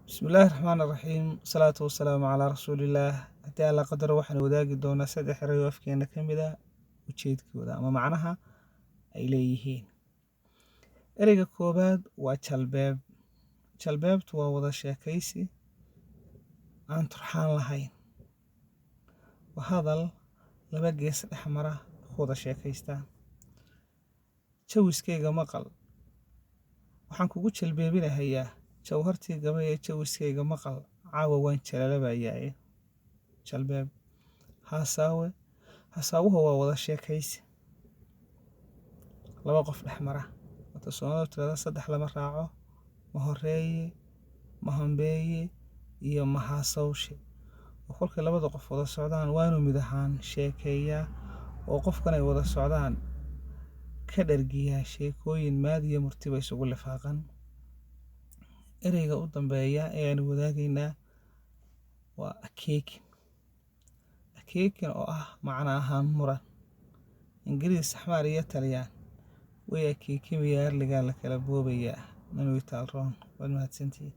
بسم الله الرحمن الرحيم والصلاة والسلام على رسول الله hadii alla qadaro waxaan wadaagi doonaa saddex eray oo afkeena ka mid ah ujeedkooda ama macnaha ay leeyihiin. Ereyga koobaad waa jalbeeb. Jalbeebtu waa wada sheekaysi aan turxaan lahayn. Waa hadal laba gees dhex mara wada sheekaystaan. Jawiskeyga maqal. Waxaan kugu jalbeebinahayaa jawhartii gabay ee jawiskeyga maqal caawa waan jalalabayaa. Jalbeeb. Haasaawe. Hasaawuhu waa wada sheekaysi laba qof dhex mara. Wata Soomaalidu tirada saddex lama raaco. Ma horeeye, ma hambeeye iyo ma haasawshe. Kolkay labada qof wada socdaan waanu mid ahaan sheekeeyaa oo qofkan ay wada socdaan ka dhargiyaa sheekooyin maadiya murtiba isugu lifaaqan. Ereyga u dambeeya ee aan wadaagaynaa waa akeekin. Akeekin oo ah macna ahaan muran. Ingiriis, Axmaar iyo Talyaan way akeekimaya arligaa la kala boobayaa. Nanu itaal roon. Waad mahadsantihiin.